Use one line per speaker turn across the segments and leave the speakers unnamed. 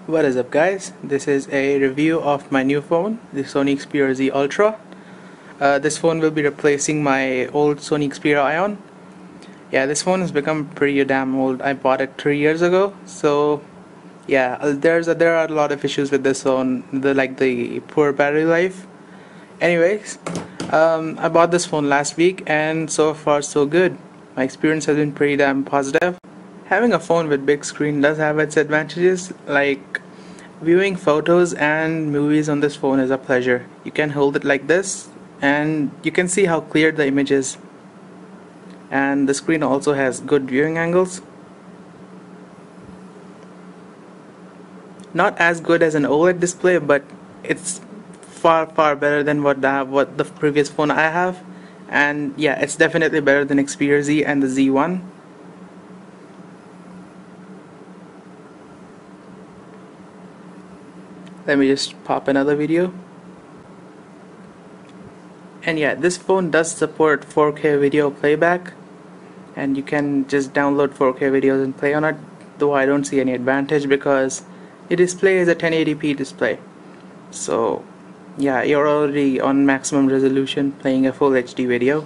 What is up, guys? This is a review of my new phone, the Sony Xperia Z Ultra. This phone will be replacing my old Sony Xperia Ion. Yeah, this phone has become pretty damn old. I bought it 3 years ago, so yeah, there are a lot of issues with this phone, like the poor battery life. Anyways, I bought this phone last week, and so far so good. My experience has been pretty damn positive. Having a phone with big screen does have its advantages, like viewing photos and movies on this phone is a pleasure. You can hold it like this and you can see how clear the image is. And the screen also has good viewing angles. Not as good as an OLED display, but it's far better than what the previous phone I have. And yeah, it's definitely better than Xperia Z and the Z1. Let me just pop another video. And yeah, this phone does support 4K video playback, and you can just download 4K videos and play on it, though I don't see any advantage because the display is a 1080p display. So yeah, you're already on maximum resolution playing a full HD video.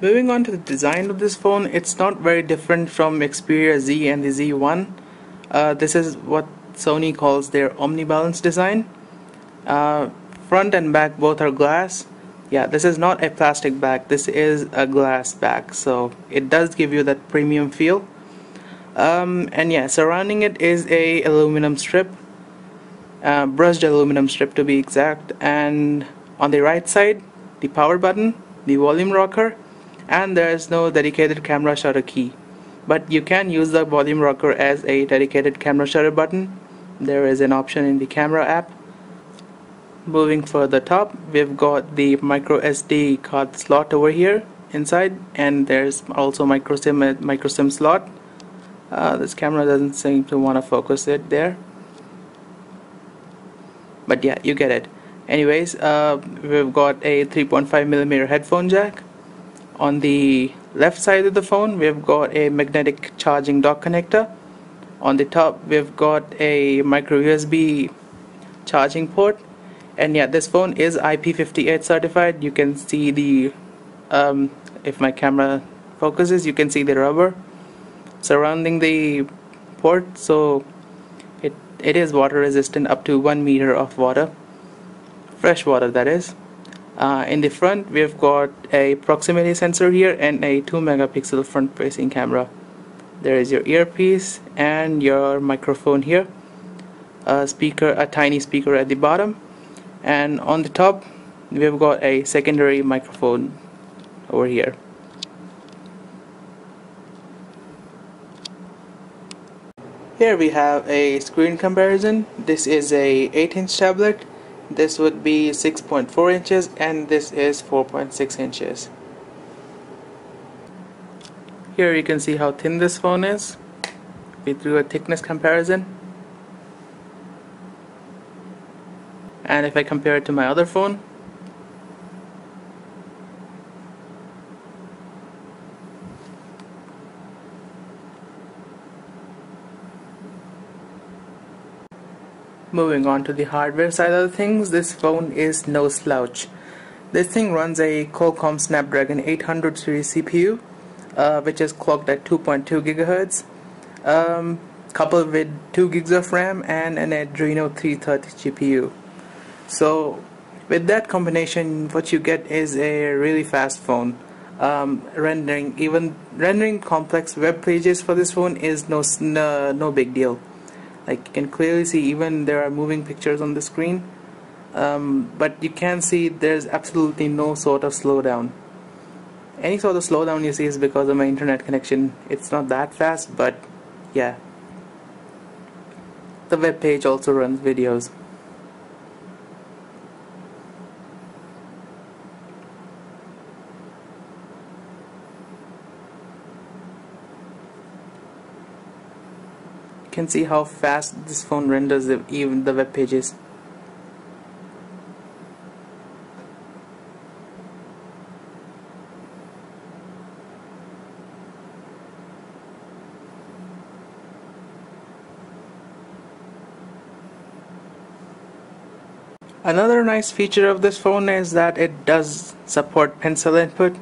Moving on to the design of this phone, it's not very different from Xperia Z and the Z1. This is what Sony calls their omnibalance design. Front and back both are glass. Yeah, this is not a plastic back, this is a glass back, so it does give you that premium feel. And yeah, surrounding it is a aluminum strip, brushed aluminum strip to be exact, and on the right side the power button, the volume rocker, and there is no dedicated camera shutter key, but you can use the volume rocker as a dedicated camera shutter button. There is an option in the camera app. Moving further top, we've got the micro SD card slot over here inside, and there's also micro SIM slot. This camera doesn't seem to want to focus it there, but yeah, you get it. Anyways, we've got a 3.5mm headphone jack. On the left side of the phone, we've got a magnetic charging dock connector. On the top, we've got a micro USB charging port. And yeah, this phone is IP58 certified. You can see the if my camera focuses, you can see the rubber surrounding the port, so it is water resistant up to 1 meter of water, fresh water that is. In the front, we've got a proximity sensor here and a 2 megapixel front facing camera. There is your earpiece and your microphone here, a tiny speaker at the bottom, and on the top we've got a secondary microphone over here. Here we have a screen comparison. This is a 8-inch tablet. This would be 6.4 inches and this is 4.6 inches. Here you can see how thin this phone is. We do a thickness comparison. And if I compare it to my other phone, moving on to the hardware side of things, this phone is no slouch. This thing runs a Qualcomm Snapdragon 800 series CPU, which is clocked at 2.2 gigahertz, coupled with 2 gigs of RAM and an Adreno 330 GPU. So with that combination, what you get is a really fast phone. Rendering complex web pages for this phone is no big deal. Like, you can clearly see even there are moving pictures on the screen, but you can see there's absolutely no sort of slowdown. Any sort of slowdown you see is because of my internet connection. It's not that fast, but yeah. The web page also runs videos. You can see how fast this phone renders even the web pages. Another nice feature of this phone is that it does support pencil input.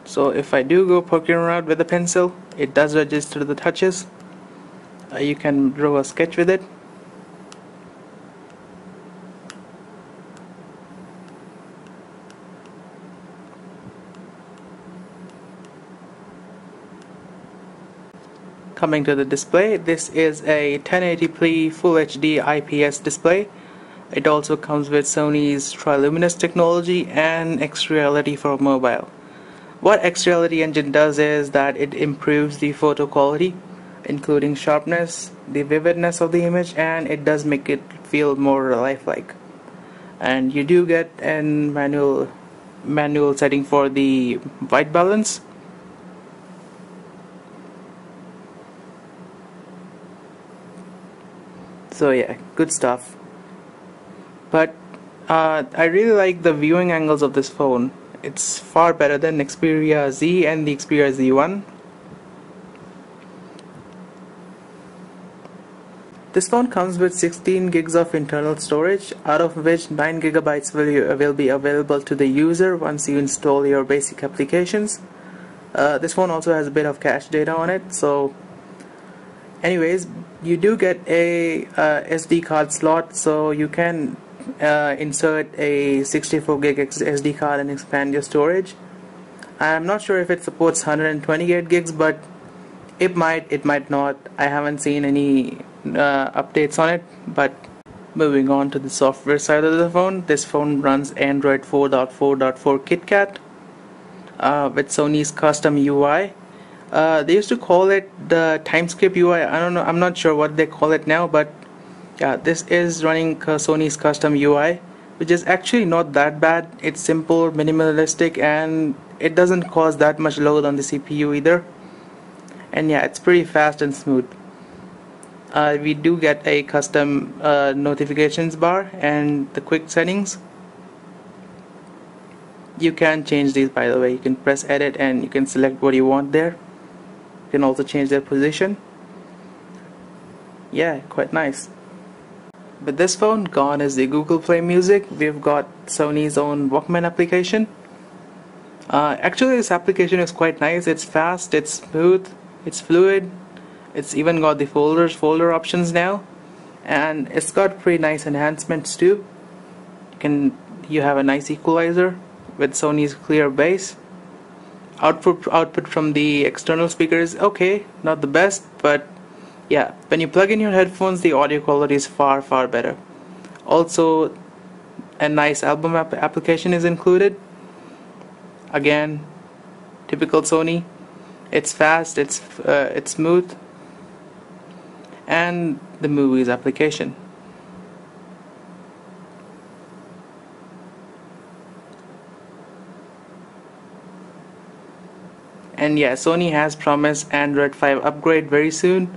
So if I do go poking around with a pencil, it does register the touches. You can draw a sketch with it. Coming to the display, this is a 1080p Full HD IPS display. It also comes with Sony's Triluminous technology and X-Reality for mobile. What X-Reality engine does is that it improves the photo quality, including sharpness, the vividness of the image, and it does make it feel more lifelike. And you do get a manual setting for the white balance. So yeah, good stuff. But I really like the viewing angles of this phone. It's far better than Xperia Z and the Xperia Z1. This phone comes with 16 gigs of internal storage, out of which 9 gigabytes will be available to the user once you install your basic applications. This phone also has a bit of cache data on it, so anyways, you do get a SD card slot, so you can insert a 64 gig SD card and expand your storage. I'm not sure if it supports 128 gigs, but it might not. I haven't seen any updates on it. But moving on to the software side of the phone, this phone runs Android 4.4.4 KitKat with Sony's custom UI. They used to call it the TimeScript UI. I don't know, I'm not sure what they call it now, but yeah, this is running Sony's custom UI, which is actually not that bad. It's simple, minimalistic, and it doesn't cause that much load on the CPU either. And yeah, it's pretty fast and smooth. We do get a custom notifications bar and the quick settings. You can change these, by the way. You can press edit and you can select what you want there. You can also change their position. Yeah, quite nice. With this phone, gone is the Google Play Music. We've got Sony's own Walkman application. Actually, this application is quite nice. It's fast, it's smooth, it's fluid. It's even got the folder options now, and it's got pretty nice enhancements too. You have a nice equalizer with Sony's clear bass. Output from the external speaker is okay, not the best, but yeah, when you plug in your headphones, the audio quality is far better. Also, a nice album application is included. Again, typical Sony. It's fast, it's smooth, and the movies application. And yeah, Sony has promised Android 5 upgrade very soon,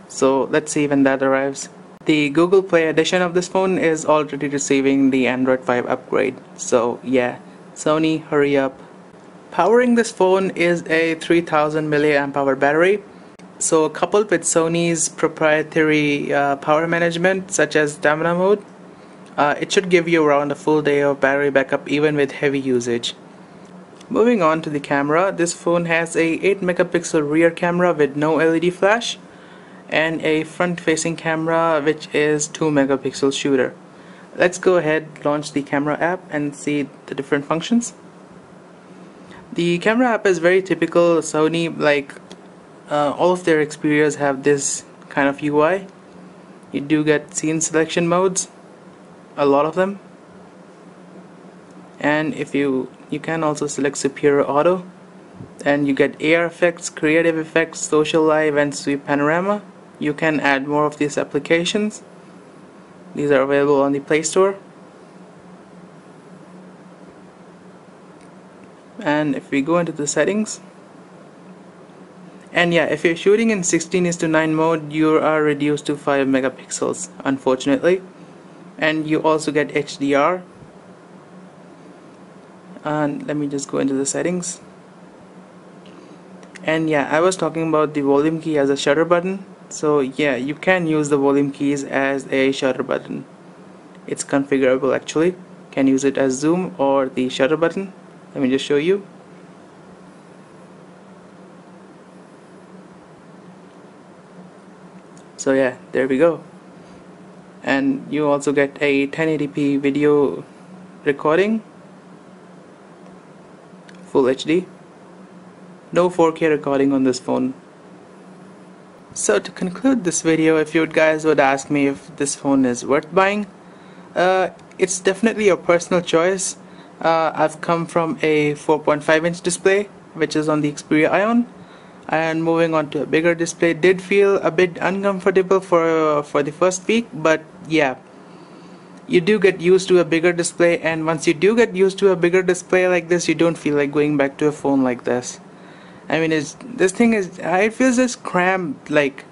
so let's see when that arrives. The Google Play edition of this phone is already receiving the Android 5 upgrade, so yeah, Sony, hurry up. Powering this phone is a 3000 mAh battery. So coupled with Sony's proprietary power management such as stamina mode, it should give you around a full day of battery backup even with heavy usage. Moving on to the camera, this phone has a 8 megapixel rear camera with no LED flash and a front facing camera which is 2 megapixel shooter. Let's go ahead, launch the camera app and see the different functions. The camera app is very typical Sony, like all of their Xperias have this kind of UI. You do get scene selection modes, a lot of them, and if you can also select Superior Auto, and you get AR effects, creative effects, social live, and sweep panorama. You can add more of these applications. These are available on the Play Store. And if we go into the settings, and yeah, if you're shooting in 16:9 mode, you are reduced to 5 megapixels, unfortunately. And you also get HDR. And let me just go into the settings. And yeah, I was talking about the volume key as a shutter button. So yeah, you can use the volume keys as a shutter button. It's configurable actually. Can use it as zoom or the shutter button. Let me just show you. So yeah, there we go. And you also get a 1080p video recording, full HD. No 4K recording on this phone. So to conclude this video, if you guys would ask me if this phone is worth buying, it's definitely a personal choice. I've come from a 4.5-inch display, which is on the Xperia Ion, and moving on to a bigger display did feel a bit uncomfortable for the first week, but yeah, you do get used to a bigger display, and once you do get used to a bigger display like this, you don't feel like going back to a phone like this. I mean, this thing is, it feels just cramped, like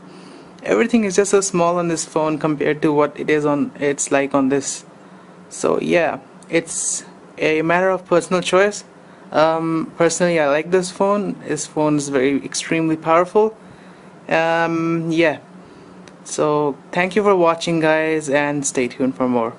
everything is just so small on this phone compared to what it's like on this. So yeah, it's a matter of personal choice. Personally, I like this phone. This phone is very extremely powerful. Yeah. So thank you for watching, guys, and stay tuned for more.